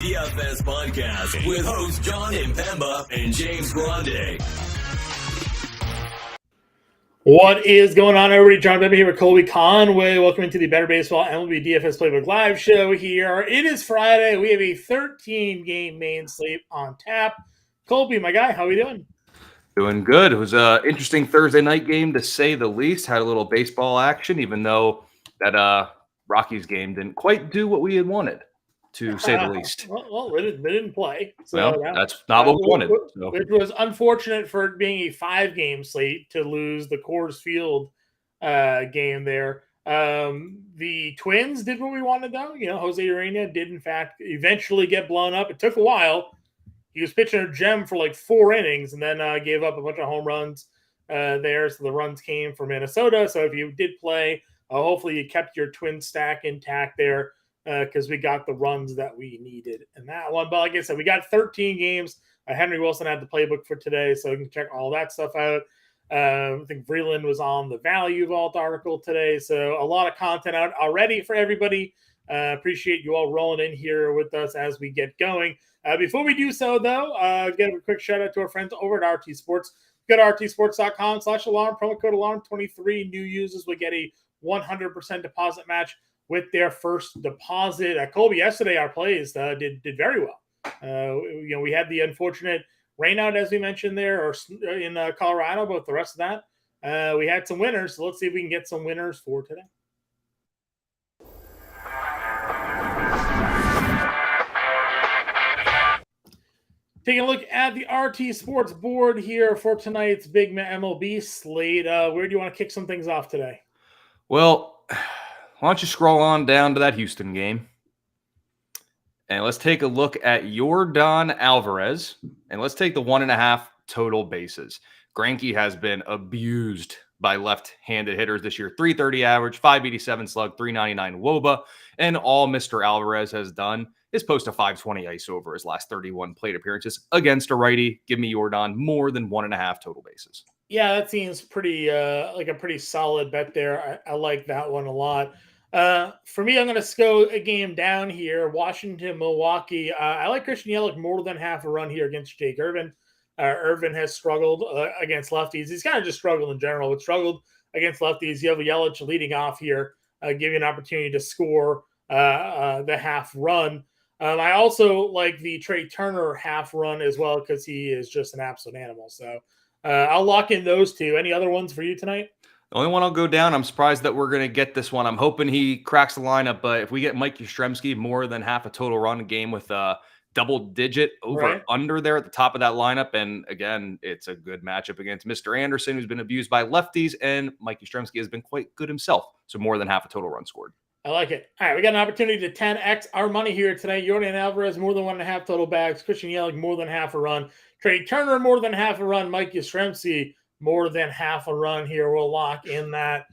DFS podcast with hosts John Impemba and James Grande. What is going on, everybody? John Impemba here with Colby Conway. Welcome to the Better Baseball MLB DFS Playbook Live show here. It is Friday. We have a 13-game main slate on tap. Colby, my guy, how are we doing? Doing good. It was an interesting Thursday night game, to say the least. Had a little baseball action, even though that Rockies game didn't quite do what we had wanted, to say the least. Well, they didn't play. So that's not what we wanted. So. It was unfortunate for it being a 5-game slate to lose the Coors Field game there. The Twins did what we wanted, though. Jose Urena did, in fact, eventually get blown up. It took a while. He was pitching a gem for like 4 innings and then gave up a bunch of home runs there. So the runs came from Minnesota. So if you did play, hopefully you kept your twin stack intact there because we got the runs that we needed in that one. But like I said, we got 13 games. Henry Wilson had the playbook for today, so you can check all that stuff out. I think Vreeland was on the Value Vault article today. So a lot of content out already for everybody. Appreciate you all rolling in here with us as we get going. Before we do so, though, give a quick shout out to our friends over at RT Sports. Go to rtsports.com/alarm, promo code alarm23. New users will get a 100% deposit match with their first deposit. Colby, yesterday our plays did very well. We had the unfortunate rainout, as we mentioned there, or in Colorado, but the rest of that, we had some winners. So let's see if we can get some winners for today. Taking a look at the RT Sports board here for tonight's big MLB slate. Where do you want to kick some things off today? Well, why don't you scroll on down to that Houston game? And let's take a look at Yordan Alvarez. And let's take the 1.5 total bases. Greinke has been abused by left-handed hitters this year. 330 average, 587 slug, 399 WOBA. And all Mr. Alvarez has done is post a 520 ISO over his last 31 plate appearances against a righty. Give me Yordan more than 1.5 total bases. Yeah, that seems pretty like a pretty solid bet there. I like that one a lot. For me, I'm going to go a game down here. Washington, Milwaukee. I like Christian Yelich more than half a run here against Jake Irvin. Irvin has struggled against lefties. He's kind of just struggled in general, but struggled against lefties. You have Yelich leading off here, give you an opportunity to score the half run. I also like the Trey Turner half run as well because he is just an absolute animal. So I'll lock in those two. Any other ones for you tonight? The only one I'll go down, I'm surprised that we're going to get this one. I'm hoping he cracks the lineup, but if we get Mike Yastrzemski more than half a total run game with a double-digit over-under there at the top of that lineup, and again, it's a good matchup against Mr. Anderson, who's been abused by lefties, and Mike Yastrzemski has been quite good himself, so more than half a total run scored. I like it. All right, we got an opportunity to 10x our money here today. Yordan Alvarez, more than 1.5 total bags. Christian Yelich, more than half a run. Trey Turner, more than half a run. Mike Yastrzemski, more than half a run here. We'll lock in that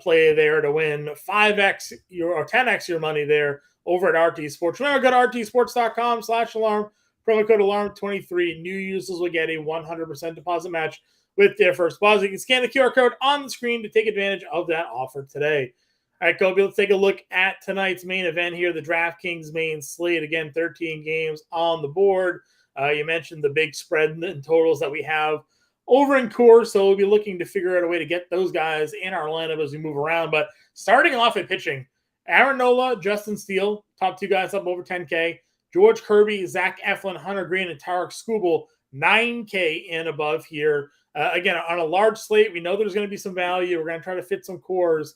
play there to win 5x or 10x your money there over at RT Sports. Remember, go to rtsports.com/alarm. Promo code alarm23. New users will get a 100% deposit match with their first deposit. You can scan the QR code on the screen to take advantage of that offer today. All right, Kobe, let's take a look at tonight's main event here, the DraftKings main slate. Again, 13 games on the board. You mentioned the big spread and totals that we have over in Coors, so we'll be looking to figure out a way to get those guys in our lineup as we move around. But starting off at pitching, Aaron Nola, Justin Steele, top 2 guys up over 10K. George Kirby, Zach Eflin, Hunter Green, and Tarek Skubal, 9K and above here. Again, on a large slate, we know there's going to be some value. We're going to try to fit some Coors.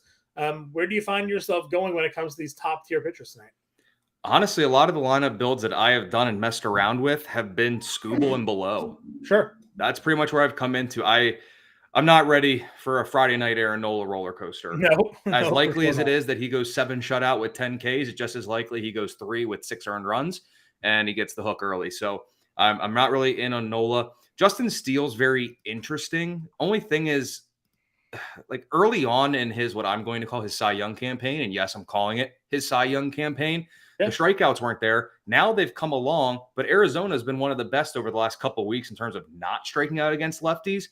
Where do you find yourself going when it comes to these top-tier pitchers tonight? Honestly, a lot of the lineup builds that I have done and messed around with have been Skubal and below. Sure. That's pretty much where I've come into. I'm not ready for a Friday night Aaron Nola roller coaster. No. As likely as it is that he goes 7 shutout with 10 Ks, it's just as likely he goes 3 with 6 earned runs and he gets the hook early. So I'm not really in on Nola. Justin Steele's very interesting. Only thing is, like early on in his, what I'm going to call his Cy Young campaign, and yes, I'm calling it his Cy Young campaign, the strikeouts weren't there. Now they've come along, but Arizona has been one of the best over the last couple of weeks in terms of not striking out against lefties.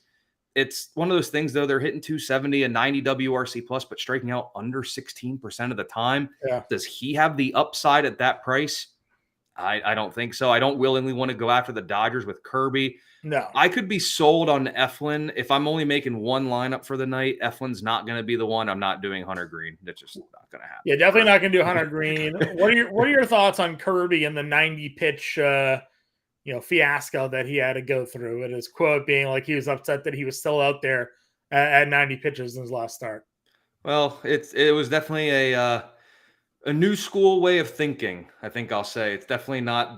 It's one of those things, though. They're hitting 270 and 90 WRC plus, but striking out under 16% of the time. Yeah. Does he have the upside at that price? I don't think so. I don't willingly want to go after the Dodgers with Kirby. No. I could be sold on Eflin. If I'm only making one lineup for the night, Eflin's not going to be the one. I'm not doing Hunter Green. That's just not going to happen. Yeah, definitely not going to do Hunter Green. What are your thoughts on Kirby and the 90 pitch fiasco that he had to go through? And his quote being like he was upset that he was still out there at 90 pitches in his last start. Well, it was definitely a new school way of thinking. I think I'll say it's definitely not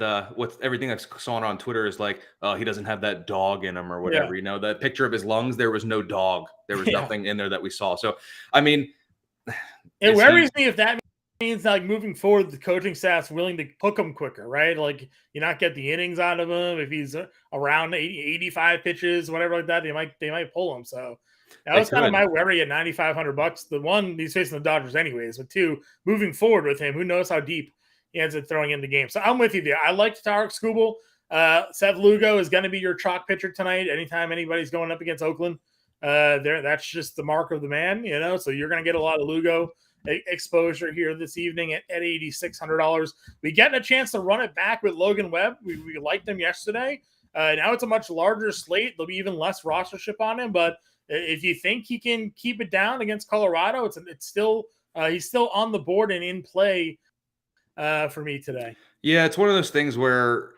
everything I saw on Twitter is like, oh, he doesn't have that dog in him or whatever. Yeah. That picture of his lungs, there was no dog. There was nothing in there that we saw. So, I mean, it worries me if that means like moving forward, the coaching staff's willing to hook him quicker, right? Like you not get the innings out of him if he's around 85 pitches, whatever like that. They might pull him. So that was kind of my worry at $9,500. The one, he's facing the Dodgers anyways, but two, moving forward with him, who knows how deep he ends up throwing in the game. So I'm with you there. I liked Tarek Skubal. Seth Lugo is going to be your chalk pitcher tonight. Anytime anybody's going up against Oakland, that's just the mark of the man, so you're going to get a lot of Lugo exposure here this evening at $8,600. We get a chance to run it back with Logan Webb. We liked him yesterday. Now it's a much larger slate. There'll be even less rostership on him, but if you think he can keep it down against Colorado, it's still he's still on the board and in play for me today. Yeah, it's one of those things where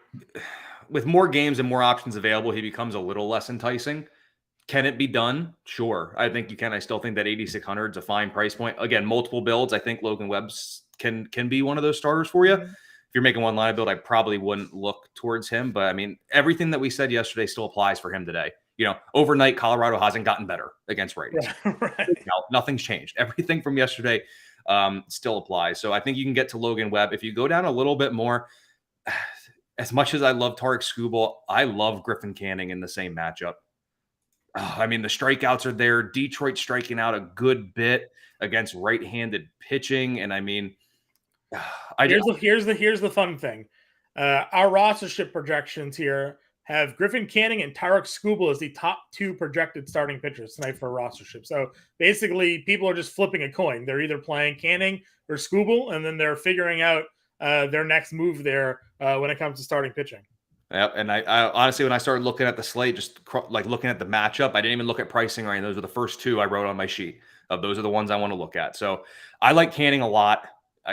with more games and more options available, he becomes a little less enticing. Can it be done? Sure. I think you can. I still think that 8,600 is a fine price point. Again, multiple builds. I think Logan Webb's can be one of those starters for you. Mm-hmm. If you're making one line build, I probably wouldn't look towards him. But I mean, everything that we said yesterday still applies for him today. Overnight, Colorado hasn't gotten better against righties. Right. Nothing's changed. Everything from yesterday still applies. So I think you can get to Logan Webb. If you go down a little bit more, as much as I love Tarek Skubal, I love Griffin Canning in the same matchup. I mean, the strikeouts are there. Detroit striking out a good bit against right-handed pitching. And I mean, here's the fun thing. Our rostership projections here have Griffin Canning and Tarek Skubal as the top two projected starting pitchers tonight for rostership. So basically, people are just flipping a coin. They're either playing Canning or Skubal, and then they're figuring out their next move there when it comes to starting pitching. Yep, and I honestly, when I started looking at the slate, just like looking at the matchup, I didn't even look at pricing or anything. Those were the first two I wrote on my sheet. Those are the ones I want to look at. So I like Canning a lot.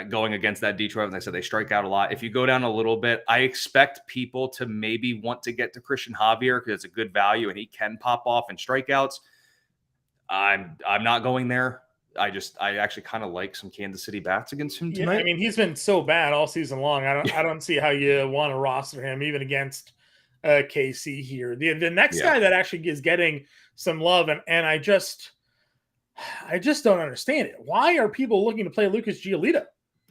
Going against that Detroit, as I said, they strike out a lot. If you go down a little bit, I expect people to maybe want to get to Christian Javier because it's a good value and he can pop off in strikeouts. I'm not going there. I actually kind of like some Kansas City bats against him tonight. Yeah, I mean, he's been so bad all season long. I don't see how you want to roster him even against KC here. The next guy that actually is getting some love, and I just don't understand it. Why are people looking to play Lucas Giolito?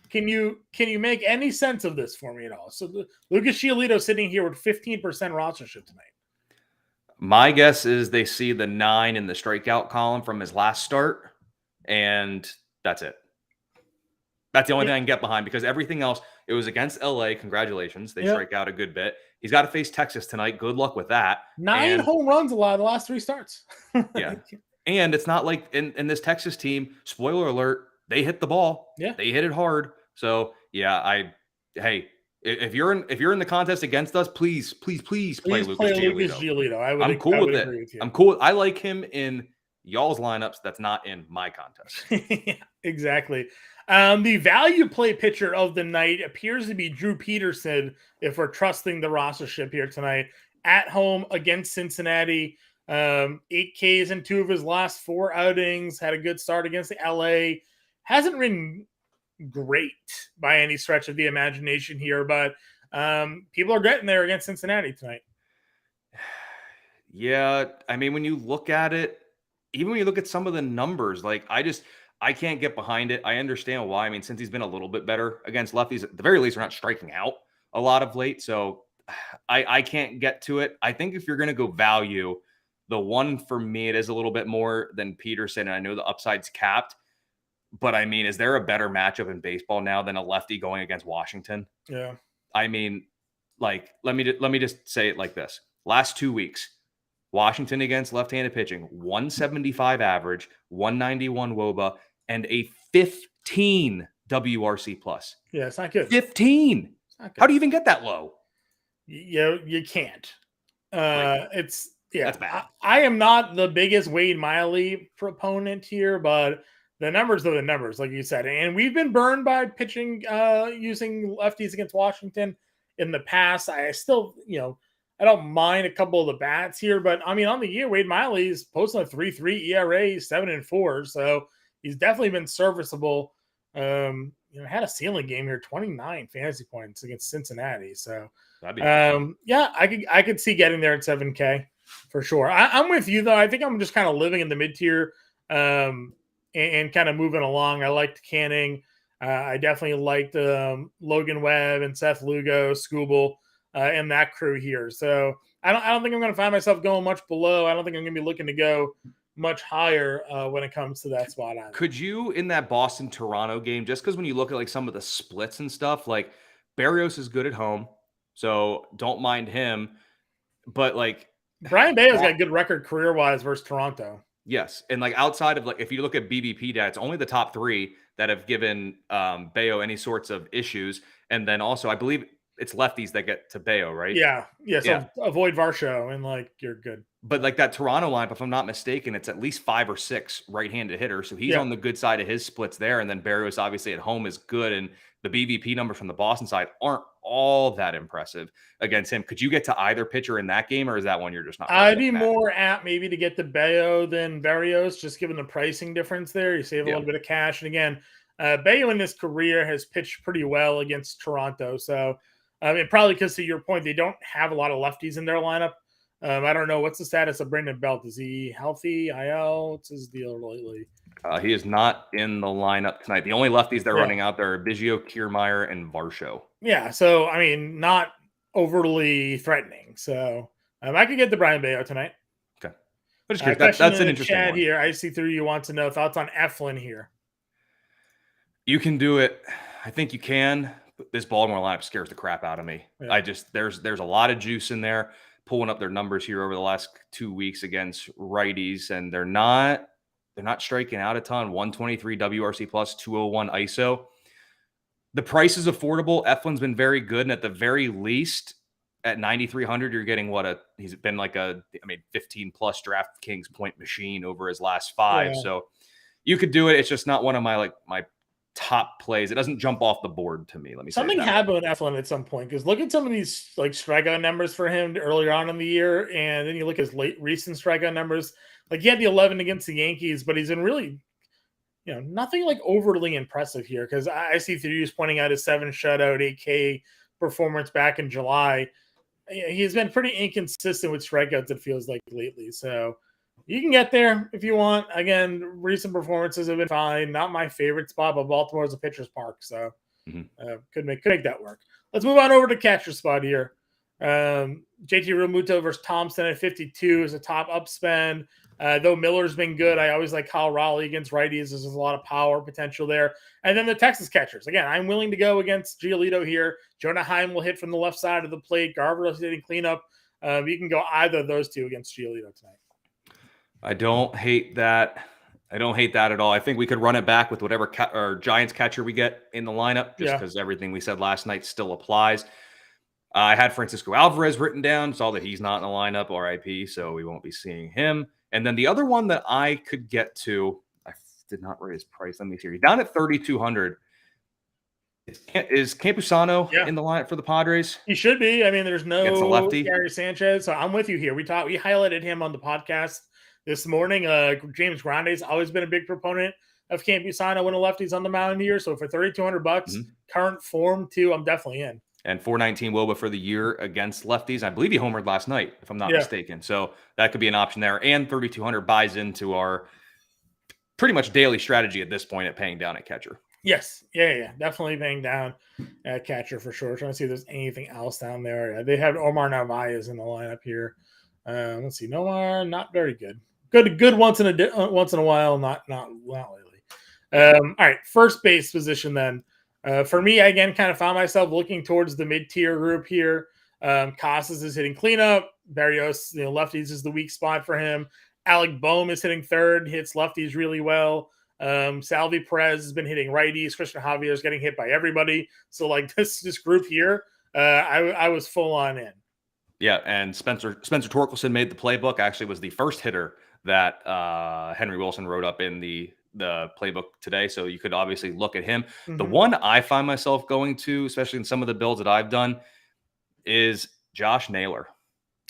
Can you make any sense of this for me at all? So Lucas Giolito sitting here with 15% rostership tonight. My guess is they see the 9 in the strikeout column from his last start, and that's it. That's the only thing I can get behind because everything else, it was against LA. Congratulations. They strike out a good bit. He's got to face Texas tonight. Good luck with that. 9 home runs a lot of the last 3 starts. Yeah. And it's not like in this Texas team, spoiler alert, they hit the ball. Yeah. They hit it hard. So yeah, if you're in the contest against us, please play Lucas Giolito. I'm cool with it. I'm cool. I like him in y'all's lineups. That's not in my contest. Yeah, exactly. The value play pitcher of the night appears to be Drew Peterson, if we're trusting the rostership here tonight. At home against Cincinnati. 8 Ks in 2 of his last 4 outings. Had a good start against the LA. Hasn't been great by any stretch of the imagination here, but people are getting there against Cincinnati tonight. Yeah, I mean, when you look at it, even when you look at some of the numbers, like I can't get behind it. I understand why. I mean, since he's been a little bit better against lefties, at the very least, we're not striking out a lot of late. So I can't get to it. I think if you're going to go value, the one for me, it is a little bit more than Peterson. And I know the upside's capped, but I mean, is there a better matchup in baseball now than a lefty going against Washington? Yeah. I mean, like, let me just say it like this. Last 2 weeks, Washington against left-handed pitching, 175 average, 191 WOBA, and a 15 WRC plus. Yeah, it's not good. 15. It's Okay. How do you even get that low? You can't. It's That's bad. I am not the biggest Wade Miley proponent here, but the numbers are the numbers, like you said. And we've been burned by pitching using lefties against Washington in the past. I still, I don't mind a couple of the bats here, but I mean, on the year, Wade Miley's posting a 3.3 ERA, 7-4, so he's definitely been serviceable. Had a ceiling game here, 29 fantasy points against Cincinnati. So, yeah, I could see getting there at 7K for sure. I'm with you though. I think I'm just kind of living in the mid tier, and kind of moving along. I liked Canning. I definitely liked Logan Webb and Seth Lugo, Scooble, and that crew here. So I don't think I'm going to find myself going much below. I don't think I'm going to be looking to go much higher when it comes to that spot. Could you, in that Boston-Toronto game, just because when you look at like some of the splits and stuff, like Berrios is good at home, so don't mind him. But like Brian Bayo's got a good record career-wise versus Toronto. Yes, and like outside of like if you look at BBP data, it's only the top 3 that have given Bayo any sorts of issues, and then also I believe it's lefties that get to Bayo, right? Yeah. So avoid Varsho and like you're good. But like that Toronto lineup, if I'm not mistaken, it's at least 5 or 6 right-handed hitters, so he's on the good side of his splits there, and then Berrios obviously at home is good, and the BVP numbers from the Boston side aren't all that impressive against him. Could you get to either pitcher in that game, or is that one you're just not? I'd be more apt maybe to get the Bayo than Berrios, just given the pricing difference there. You save a little bit of cash. And again, Bayo in his career has pitched pretty well against Toronto. So, probably because to your point, they don't have a lot of lefties in their lineup. I don't know. What's the status of Brandon Belt? Is he healthy? IL? What's his deal lately? He is not in the lineup tonight. The only lefties they're running out there are Biggio, Kiermaier, and Varsho. Yeah, so, I mean, not overly threatening. So, I could get the Brian Bayo tonight. Okay. But that's an interesting one. Here, I see through you want to know thoughts on Eflin here. You can do it. I think you can. But this Baltimore lineup scares the crap out of me. Yeah. There's a lot of juice in there. Pulling up their numbers here over the last 2 weeks against righties, and they're not striking out a ton. 123 WRC plus, 201 ISO. The price is affordable. Eflin's been very good, and at the very least, at 9,300, you're getting he's been like 15 plus DraftKings point machine over his last 5. Yeah. So you could do it. It's just not one of my top plays. It doesn't jump off the board to me. Something happened with Eflin at some point, because look at some of these like strikeout numbers for him earlier on in the year, and then you look at his recent strikeout numbers. Like he had the 11 against the Yankees, but he's been really, nothing like overly impressive here. Because I see Theories pointing out his 7 shutout, 8K performance back in July. He's been pretty inconsistent with strikeouts, it feels like, lately. So you can get there if you want. Again, recent performances have been fine. Not my favorite spot, but Baltimore is a pitcher's park, so could make that work. Let's move on over to catcher spot here. JT Realmuto versus Thompson at 52 is a top upspend. Though Miller's been good, I always like Kyle Raleigh against righties. There's a lot of power potential there. And then the Texas catchers. Again, I'm willing to go against Giolito here. Jonah Heim will hit from the left side of the plate. Garver's hitting cleanup. You can go either of those two against Giolito tonight. I don't hate that. At all. I think we could run it back with whatever Giants catcher we get in the lineup, just because everything we said last night still applies. I had Francisco Alvarez written down, saw that he's not in the lineup, RIP, so we won't be seeing him. And then the other one that I could get to, I did not write his price. Let me see. He's down at 3,200. Is Campusano in the lineup for the Padres? He should be. I mean, there's no Gary Sanchez, so I'm with you here. We highlighted him on the podcast this morning. James Grande's always been a big proponent of Campusano when a lefty's on the mound here. So for $3,200, current form too, I'm definitely in. And 419 WOBA for the year against lefties. I believe he homered last night, if I'm not mistaken. So that could be an option there. And 3,200 buys into our pretty much daily strategy at this point at paying down at catcher. Yes. Yeah. Definitely paying down at catcher for sure. Trying to see if there's anything else down there. They have Omar Narvaez in the lineup here. Let's see. Nomar, not very good. Good once in a while, not lately. All right, first base position then. For me, I again kind of found myself looking towards the mid-tier group here. Casas is hitting cleanup. Berrios, lefties is the weak spot for him. Alec Boehm is hitting third, hits lefties really well. Salvi Perez has been hitting righties. Christian Javier is getting hit by everybody. So like this group here, I was full on in. Yeah, and Spencer Torkelson made the playbook. Actually, was the first hitter that Henry Wilson wrote up in the playbook today. So you could obviously look at him. The one I find myself going to, especially in some of the builds that I've done, is Josh Naylor.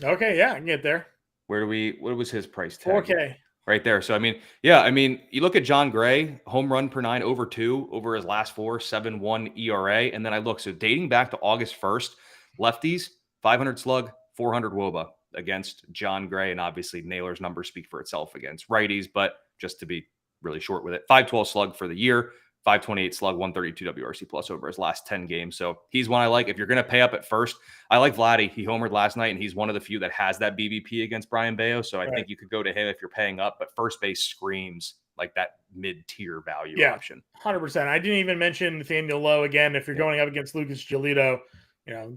Okay, yeah, I can get there. What was his price tag? 4K. Right there. So, you look at John Gray, home run per 9 over 2 over his last 4, 7.1 ERA. And then I look, so dating back to August 1st, lefties, 500 slug, 400 WOBA against John Gray. And obviously Naylor's numbers speak for itself against righties, but just to be really short with it, 512 slug for the year, 528 slug, 132 WRC plus over his last 10 games. So he's one I like. If you're going to pay up at first, I like Vladdy. He homered last night, and he's one of the few that has that BVP against Brian Bayo. So I think you could go to him if you're paying up, but first base screams like that mid-tier value option. 100%. I didn't even mention Nathaniel Lowe again. If you're going up against Lucas Giolito,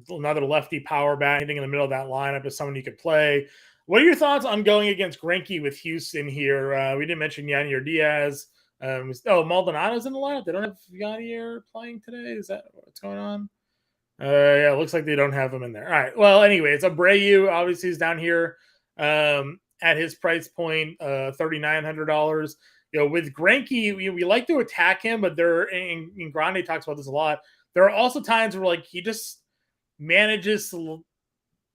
another lefty power bat hitting in the middle of that lineup is someone you could play. What are your thoughts on going against Greinke with Houston here? We didn't mention Yadier Diaz. Maldonado's in the lineup. They don't have Yadier playing today. Is that what's going on? Yeah, it looks like they don't have him in there. All right. Well, anyway, it's Abreu. Obviously, he's down here at his price point, $3,900. With Greinke, we like to attack him, but and Grande talks about this a lot. There are also times where he just manages to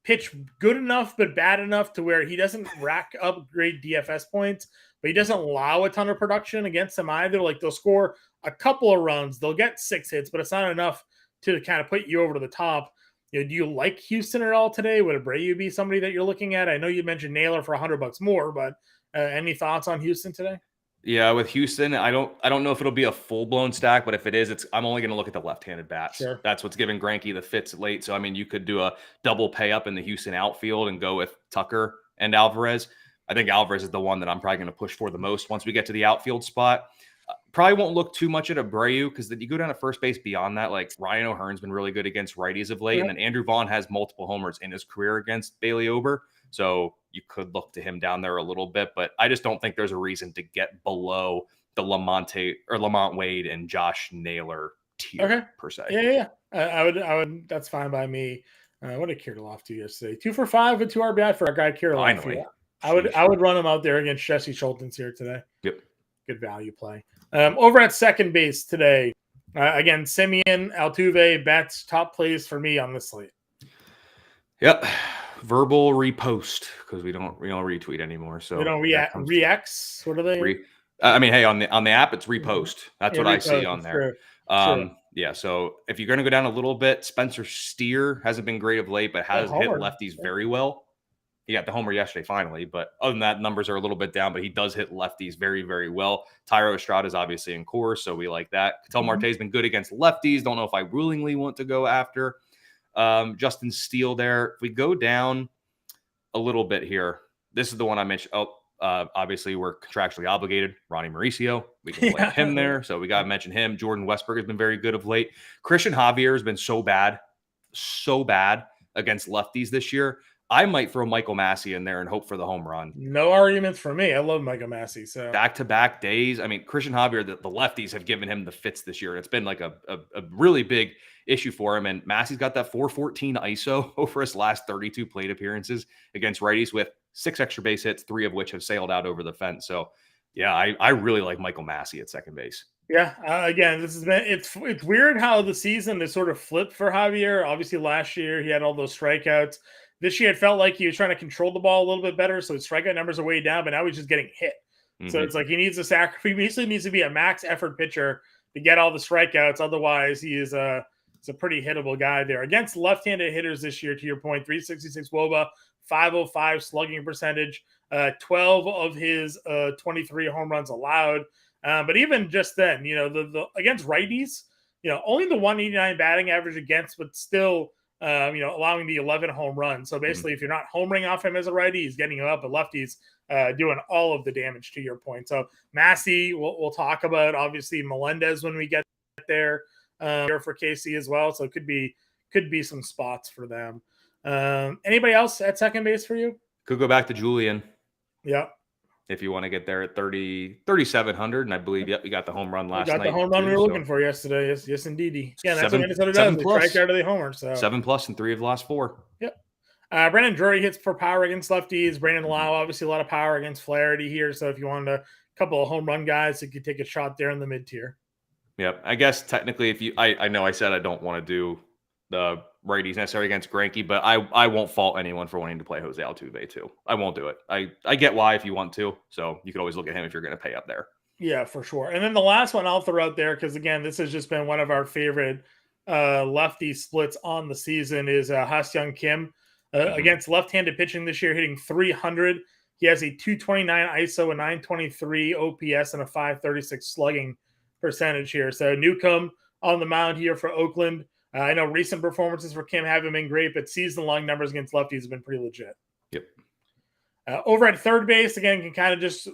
pitch good enough but bad enough to where he doesn't rack up great DFS points, but he doesn't allow a ton of production against them either. They'll score a couple of runs, they'll get 6 hits, but it's not enough to kind of put you over to the top. Do you like Houston at all today? Would Abreu be somebody that you're looking at? I know you mentioned Naylor for $100 more, but any thoughts on Houston today? Yeah, with Houston, I don't know if it'll be a full-blown stack, but if it is, I'm only going to look at the left-handed bats. Sure. That's what's giving Greinke the fits late. So, you could do a double pay up in the Houston outfield and go with Tucker and Alvarez. I think Alvarez is the one that I'm probably going to push for the most once we get to the outfield spot. Probably won't look too much at Abreu because then you go down to first base beyond that. Like Ryan O'Hearn's been really good against righties of late. And then Andrew Vaughn has multiple homers in his career against Bailey Ober. So you could look to him down there a little bit, but I just don't think there's a reason to get below the Lamont Wade and Josh Naylor tier per se. Yeah. I would. That's fine by me. What did Kirilloff do yesterday? 2 for 5 with 2 RBI for our guy Kirilloff. Finally. I would run him out there against Jesse Schultens here today. Yep. Good value play. Over at second base today, again, Simeon, Altuve, Betts, top plays for me on this slate. Yep. Verbal repost because we don't retweet anymore. So we don't reacts. What are they? Hey, on the app, it's repost. That's what I see on there. Sure. Yeah. So if you're going to go down a little bit, Spencer Steer hasn't been great of late, but has hit lefties very well. He got the homer yesterday finally, but other than that, numbers are a little bit down, but he does hit lefties very, very well. Tyro Estrada is obviously in course, so we like that. Ketel Marte's been good against lefties. Don't know if I willingly want to go after Justin Steele there. If we go down a little bit here, this is the one I mentioned. Obviously, we're contractually obligated. Ronnie Mauricio, we can play him there, so we got to mention him. Jordan Westberg has been very good of late. Christian Javier has been so bad against lefties this year. I might throw Michael Massey in there and hope for the home run. No arguments for me. I love Michael Massey. So back-to-back days. Christian Javier, the lefties have given him the fits this year. It's been like a really big issue for him. And Massey's got that 414 ISO over his last 32 plate appearances against righties with 6 extra base hits, 3 of which have sailed out over the fence. So, yeah, I really like Michael Massey at second base. Yeah, again, it's weird how the season is sort of flipped for Javier. Obviously, last year he had all those strikeouts. This year, it felt like he was trying to control the ball a little bit better, so his strikeout numbers are way down, but now he's just getting hit. So it's like he needs he basically needs to be a max effort pitcher to get all the strikeouts. Otherwise, he's a pretty hittable guy there. Against left-handed hitters this year, to your point, 366 WOBA, 505 slugging percentage, 12 of his 23 home runs allowed. But even just then, the against righties, only the 189 batting average against, but still – allowing the 11 home runs. So basically, if you're not homering off him as a righty, he's getting him up, but lefties doing all of the damage to your point. So Massey, we'll talk about obviously Melendez when we get there for KC as well. So it could be some spots for them. Anybody else at second base for you? Could go back to Julian. Yeah. if you want to get there at 3,700. And I believe, yep, you got the home run We last got night. the home run too, we were looking for yesterday. Yes, indeedy. Yeah, that's what Minnesota does. Seven They plus. strike out of the homer. So 7+ in 3 of the last 4. Yep. Brandon Drury hits for power against lefties. Brandon Lau, obviously a lot of power against Flaherty here. So if you wanted a couple of home run guys, you could take a shot there in the mid tier. Yep. I guess technically, if you, I know I said I don't want to do the righties necessarily against Greinke, but I won't fault anyone for wanting to play Jose Altuve too. I won't do it. I get why if you want to. So you could always look at him if you're going to pay up there. Yeah, for sure. And then the last one I'll throw out there, because again, this has just been one of our favorite lefty splits on the season, is Ha-Seong Kim against left-handed pitching this year, hitting 300. He has a 229 ISO, a 923 OPS, and a 536 slugging percentage here. So Newcomb on the mound here for Oakland. I know recent performances for Kim haven't been great, but season-long numbers against lefties have been pretty legit. Yep. Over at third base, again, can kind of just,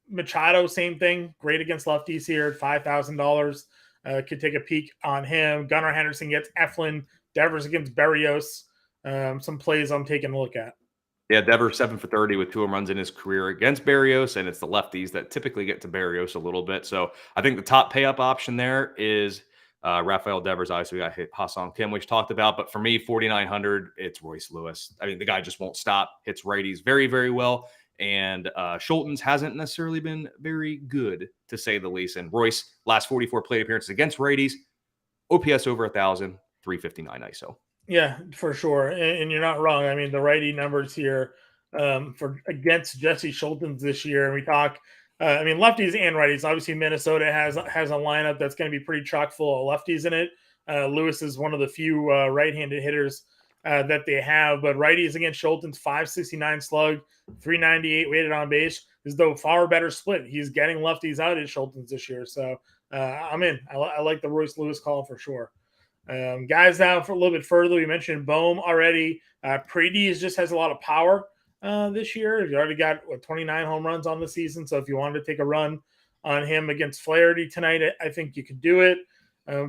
Machado, same thing. Great against lefties here at $5,000. Could take a peek on him. Gunnar Henderson gets Eflin. Devers against Berrios. Some plays I'm taking a look at. Yeah, Devers 7 for 30 with 2 home runs in his career against Berrios, and it's the lefties that typically get to Berrios a little bit. So I think the top pay up option there is Rafael Devers. Obviously, we got Ha-Seong Kim, which talked about, but for me, 4,900, it's Royce Lewis. I mean, the guy just won't stop. Hits righties very, very well. And Schultens hasn't necessarily been very good, to say the least. And Royce, last 44 plate appearances against righties, OPS over 1,000, 359 ISO. Yeah, for sure. And you're not wrong. I mean, the righty numbers here for against Jesse Schultens this year, and we talk, lefties and righties. Obviously, Minnesota has a lineup that's going to be pretty chock full of lefties in it. Lewis is one of the few right-handed hitters that they have, but righties against Schultens, 569 slug, 398 weighted on base, is the far better split. He's getting lefties out at Schultens this year, so I'm in. I like the Royce Lewis call for sure. Guys now for a little bit further, we mentioned Bohm already. Paredes just has a lot of power this year. He already got 29 home runs on the season, so if you wanted to take a run on him against Flaherty tonight, I think you could do it.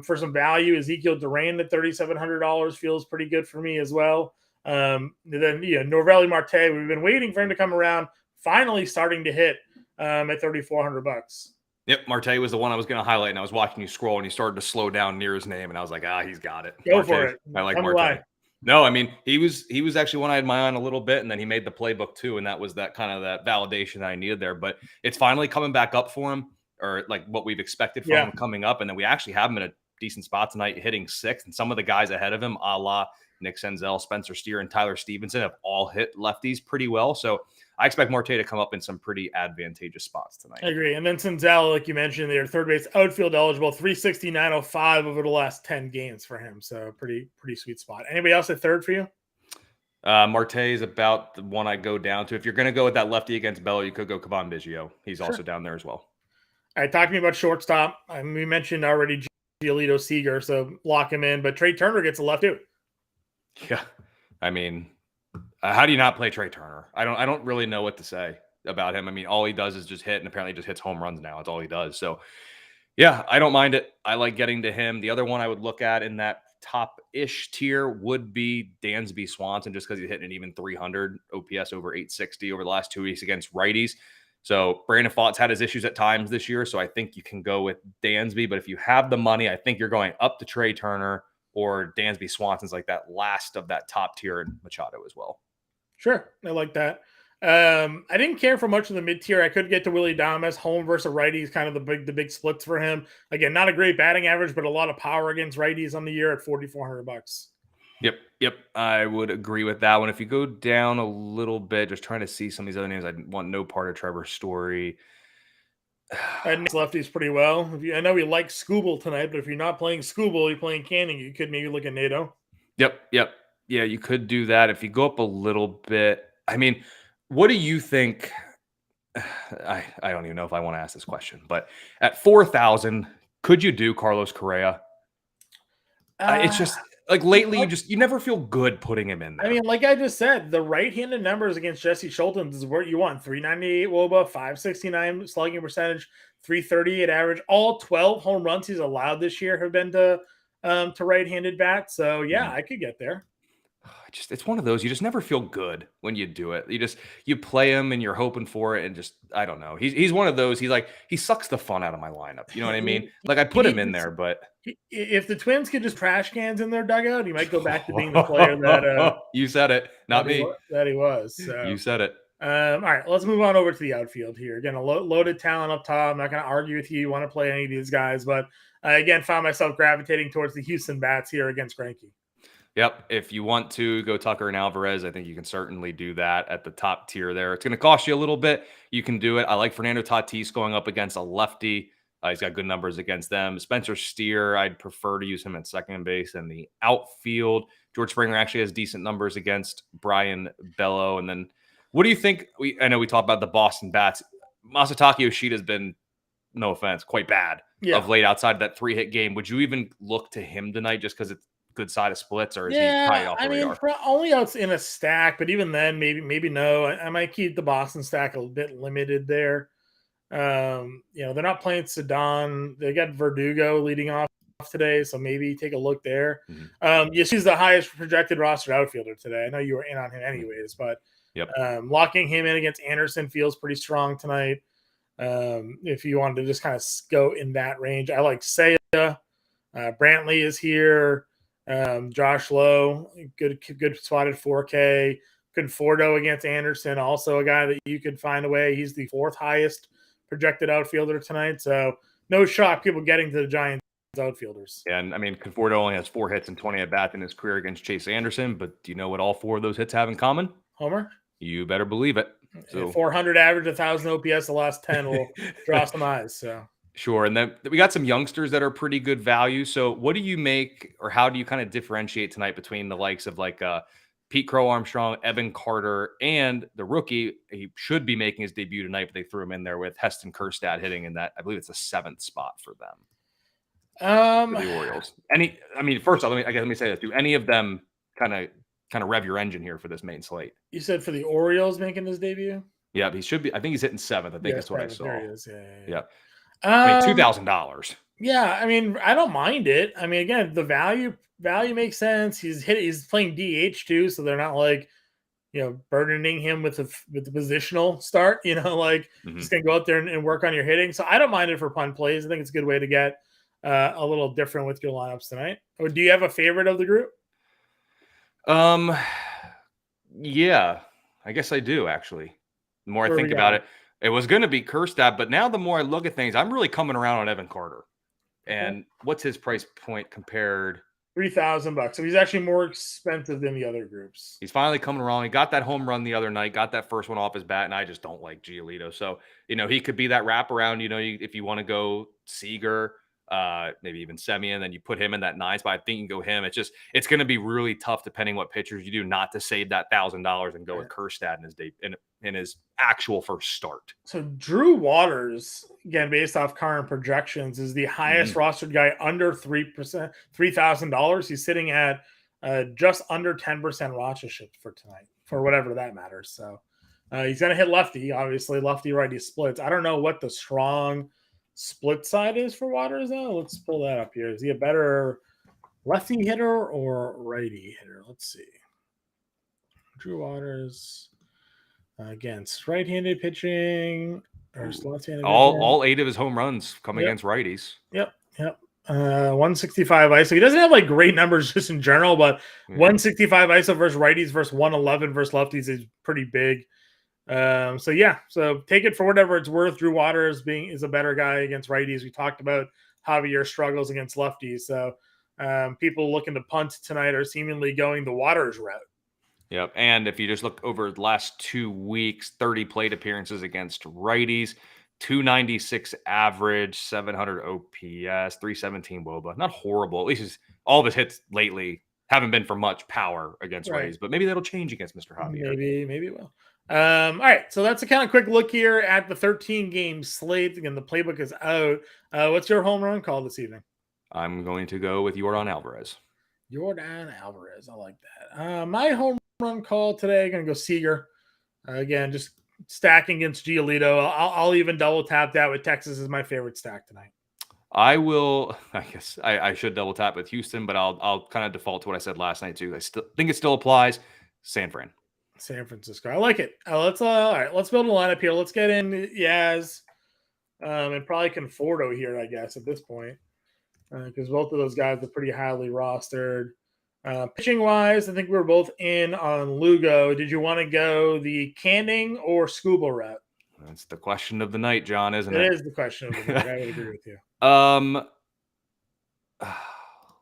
For some value, Ezekiel Duran at $3,700 feels pretty good for me as well. Then Norvelli Marte, we've been waiting for him to come around, finally starting to hit at $3,400. Yep, Marte was the one I was going to highlight, and I was watching you scroll, and he started to slow down near his name, and I was like, he's got it. Go Marte, for it. I like Marte. No, I mean, he was actually one I had my eye on a little bit, and then he made the playbook too, and that was that kind of that validation that I needed there. But it's finally coming back up for him, or like what we've expected from him coming up, and then we actually have him in a decent spot tonight, hitting 6th, and some of the guys ahead of him, a la Nick Senzel, Spencer Steer, and Tyler Stevenson, have all hit lefties pretty well. So I expect Marte to come up in some pretty advantageous spots tonight. I agree. And then Senzel, like you mentioned, they're third base outfield eligible, 369.05 over the last 10 games for him. So pretty sweet spot. Anybody else at third for you? Marte is about the one I go down to. If you're going to go with that lefty against Bello, you could go Cavan Biggio. He's also down there as well. All right, talk to me about shortstop. We mentioned already Giolito Seager, so lock him in. But Trey Turner gets a left too. Yeah, I mean, how do you not play Trey Turner? I don't really know what to say about him. I mean, all he does is just hit, and apparently just hits home runs now. That's all he does. So, yeah, I don't mind it. I like getting to him. The other one I would look at in that top-ish tier would be Dansby Swanson, just because he's hitting an even 300 OPS over 860 over the last 2 weeks against righties. So Brandon Pfaadt's had his issues at times this year, so I think you can go with Dansby. But if you have the money, I think you're going up to Trey Turner, or Dansby Swanson's like that last of that top tier, and Machado as well. Sure. I like that. I didn't care for much of the mid tier. I could get to Willie Adames, home versus righties, kind of the big splits for him. Again, not a great batting average, but a lot of power against righties on the year at $4,400. Yep. I would agree with that one. If you go down a little bit, just trying to see some of these other names, I want no part of Trevor Story. And lefties pretty well. I know we like Skubal tonight, but if you're not playing Skubal, you're playing Canning, you could maybe look at Nato. Yep. Yeah, you could do that. If you go up a little bit, I mean, what do you think? I don't even know if I want to ask this question, but at 4,000, could you do Carlos Correa? It's just like lately, you never feel good putting him in there. I mean, like I just said, the right-handed numbers against Jesse Schultens is what you want. 398 WOBA, 569 slugging percentage, 338 average. All 12 home runs he's allowed this year have been to right-handed bats. So yeah, I could get there. It's one of those, you just never feel good when you do it. You play him and you're hoping for it, and just I don't know. He's one of those. He sucks the fun out of my lineup. You know what I mean? Like I put him in there, but if the Twins could just trash cans in their dugout, he might go back to being the player that you said it, not me. That he was. So. You said it. All right, let's move on over to the outfield here. Again, a loaded talent up top. I'm not going to argue with you. You want to play any of these guys, but again, found myself gravitating towards the Houston Bats here against Greinke. Yep. If you want to go Tucker and Alvarez, I think you can certainly do that at the top tier there. It's going to cost you a little bit. You can do it. I like Fernando Tatis going up against a lefty. He's got good numbers against them. Spencer Steer, I'd prefer to use him at second base and the outfield. George Springer actually has decent numbers against Brian Bello. And then what do you think? I know we talked about the Boston Bats. Masataka Yoshida's been, no offense, quite bad of late outside of that 3-hit game. Would you even look to him tonight just because it's good side of splits, or is he probably off the radar? Only out in a stack, but even then, maybe no. I might keep the Boston stack a little bit limited there. They're not playing Sedon. They got Verdugo leading off today, so maybe take a look there. He's the highest projected roster outfielder today. I know you were in on him anyways, but locking him in against Anderson feels pretty strong tonight. If you wanted to just kind of go in that range, I like Seiya. Brantley is here. Josh Lowe, good spotted 4K. Conforto against Anderson, also a guy that you could find a way. He's the 4th highest projected outfielder tonight, so no shock people getting to the Giants outfielders. Yeah, and I mean, Conforto only has 4 hits and 20 at bats in his career against Chase Anderson, but do you know what all 4 of those hits have in common? Homer? You better believe it. So 400 average, 1,000 OPS, the last 10 will draw some eyes. So sure. And then we got some youngsters that are pretty good value. So what do you make, or how do you kind of differentiate tonight between the likes of like Pete Crow Armstrong, Evan Carter, and the rookie? He should be making his debut tonight, but they threw him in there with Heston Kjerstad hitting in that. I believe it's the 7th spot for them. For the Orioles. First off, let me say this. Do any of them kind of rev your engine here for this main slate? You said for the Orioles making his debut? Yeah, he should be. I think he's hitting 7th. I think that's what I saw. There he is. Yeah. $2,000. Yeah, I don't mind it. Again, the value makes sense. He's playing DH too, so they're not like, burdening him with the positional start. Just gonna go out there and work on your hitting. So I don't mind it for punt plays. I think it's a good way to get a little different with your lineups tonight. Or do you have a favorite of the group? Yeah, I guess I do actually. The more I think about it, it was going to be Kjerstad, but now the more I look at things, I'm really coming around on Evan Carter. And what's his price point compared? $3,000. So he's actually more expensive than the other groups. He's finally coming around. He got that home run the other night, got that first one off his bat, and I just don't like Giolito. So, he could be that wraparound, if you want to go Seager, maybe even Semien, then you put him in that 9 spot. I think you can go him. It's going to be really tough depending what pitchers you do not to save that $1,000 and go with Kjerstad in his actual first start. So Drew Waters, again, based off current projections, is the highest rostered guy under 3,000. He's sitting at just under 10% rostership for tonight, for whatever that matters. So he's going to hit lefty, obviously lefty righty splits. I don't know what the strong split side is for Waters though. Let's pull that up here. Is he a better lefty hitter or righty hitter? Let's see. Drew Waters against right-handed pitching or left-handed. All 8 of his home runs come against righties. Yep. 165 ISO. He doesn't have like great numbers just in general, but 165 ISO versus righties versus 111 versus lefties is pretty big. So take it for whatever it's worth. Drew Waters is a better guy against righties. We talked about Javier struggles against lefties. So people looking to punt tonight are seemingly going the Waters route. Yep. And if you just look over the last 2 weeks, 30 plate appearances against righties, 296 average, 700 OPS, 317 WOBA. Not horrible. At least all of his hits lately haven't been for much power against righties, but maybe that'll change against Mr. Javier. Maybe it will. All right, so that's a kind of quick look here at the 13-game slate. Again, the playbook is out. What's your home run call this evening? I'm going to go with Yordan Alvarez. I like that. My home run call today, going to go Seager. Again, just stacking against Giolito. I'll even double tap that with Texas as my favorite stack tonight. I will. I guess I should double tap with Houston, but I'll kind of default to what I said last night too. I still think it still applies. San Fran. San Francisco. I like it. Let's all right. Let's build a lineup here. Let's get in Yaz, and probably Conforto here, I guess, at this point, because both of those guys are pretty highly rostered. Pitching wise, I think we're both in on Lugo. Did you want to go the Canning or Scuba route? That's the question of the night, John, isn't it? It is the question of the night. I would agree with you.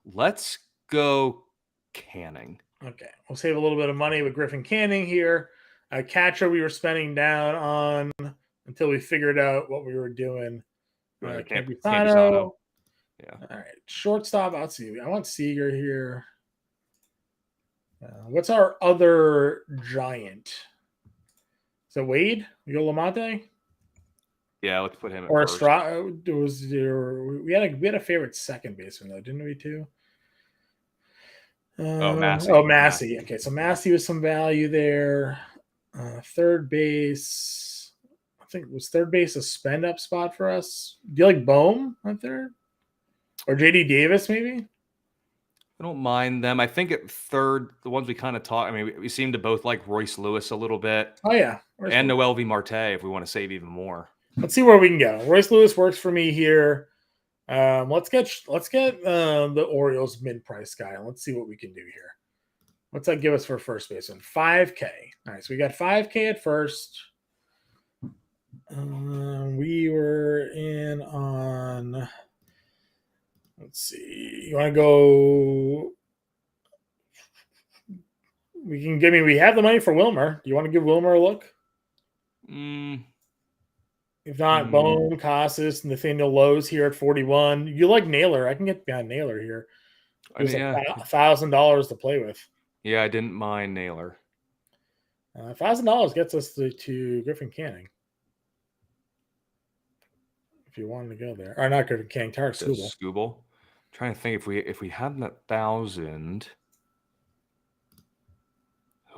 Let's go Canning. Okay, we'll save a little bit of money with Griffin Canning here. Catcher we were spending down on until we figured out what we were doing. Campusano. Yeah. All right, shortstop. Let's see. I want Seager here. What's our other giant? Is it Wade? You go Lamonte? Yeah, let's put him at or first. Estrada. We had a favorite second baseman though, didn't we too? Massey. Okay, so Massey was some value there. Third base. I think was third base a spend up spot for us. Do you like Bohm on third? Or JD Davis maybe? I don't mind them. I think at third, the ones we kind of talk. I mean, we seem to both like Royce Lewis a little bit. Oh yeah, and Noel V. Marte if we want to save even more. Let's see where we can go. Royce Lewis works for me here. Let's get the Orioles mid price guy. Let's see what we can do here. What's that give us for first baseman? 5K. All right, so we got 5K at first. We were in on. Let's see. You want to go? We have the money for Wilmer. Do you want to give Wilmer a look? If not, Bone, Casas, Nathaniel Lowe's here at 41. You like Naylor? I can get behind Naylor here. There's $1,000 to play with. Yeah, I didn't mind Naylor. $1,000 gets us to Griffin Canning. If you wanted to go there, or not Griffin Canning, Tarek Skubal. Skubal. Trying to think if we had that 1,000.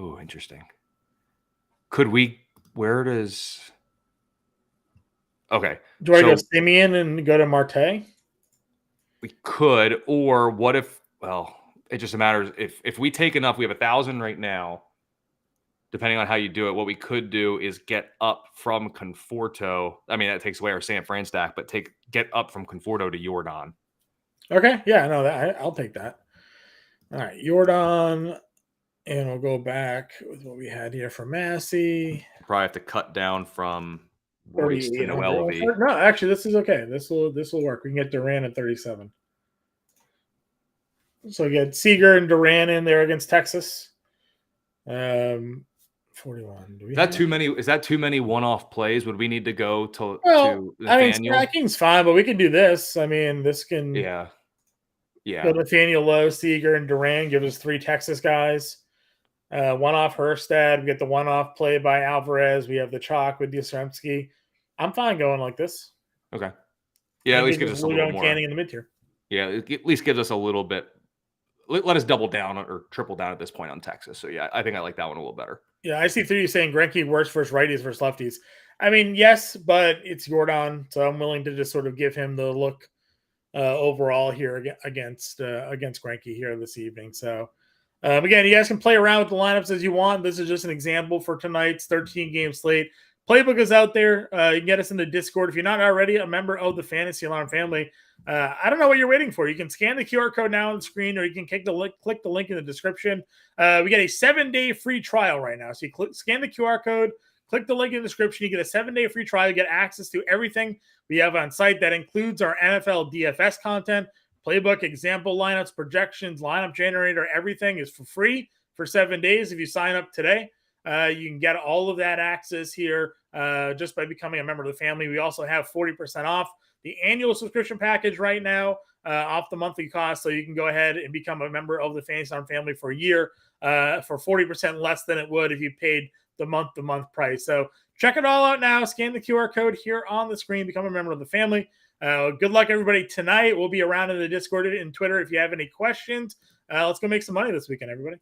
Oh, interesting. Could we? Where does? Okay. Do I go Simeon and go to Marte? We could, or what if? Well, it just matters if we take enough. We have 1,000 right now. Depending on how you do it, what we could do is get up from Conforto. I mean, that takes away our San Fran stack, but get up from Conforto to Jordan. Okay, yeah, no, I'll take that. All right, Jordan, and we'll go back with what we had here for Massey. Probably have to cut down from Royce to Noel V. No, actually, this is okay. This will work. We can get Duran at 37. So we get Seager and Duran in there against Texas. 41. Is that too many one-off plays? Would we need to go to Nathaniel? I mean, stacking's fine, but we could do this. I mean, this can yeah. Go Nathaniel Lowe, Seager, and Duran gives us 3 Texas guys. One-off Herstad. We get the one-off play by Alvarez. We have the chalk with Yastrzemski. I'm fine going like this. Okay. Yeah, at least gives us a little more. Canning in the mid-tier. Yeah, at least gives us a little bit. Let us double down or triple down at this point on Texas. So, yeah, I think I like that one a little better. Yeah, I see through you saying Greinke works versus righties versus lefties. I mean, yes, but it's Jordan, so I'm willing to just sort of give him the look overall here against Greinke here this evening. So, again, you guys can play around with the lineups as you want. This is just an example for tonight's 13-game slate. Playbook is out there. You can get us in the Discord. If you're not already a member of the Fantasy Alarm family, I don't know what you're waiting for. You can scan the QR code now on the screen, or you can click the link in the description. We get a 7-day free trial right now. So you scan the QR code, click the link in the description. You get a 7-day free trial. You get access to everything we have on site. That includes our NFL DFS content, playbook, example lineups, projections, lineup generator. Everything is for free for 7 days. If you sign up today, you can get all of that access here just by becoming a member of the family. We also have 40% off the annual subscription package right now off the monthly cost. So you can go ahead and become a member of the Fantasy Alarm family for a year for 40% less than it would if you paid the month-to-month price. So check it all out now. Scan the QR code here on the screen. Become a member of the family. Good luck, everybody, tonight. We'll be around in the Discord and Twitter if you have any questions. Let's go make some money this weekend, everybody.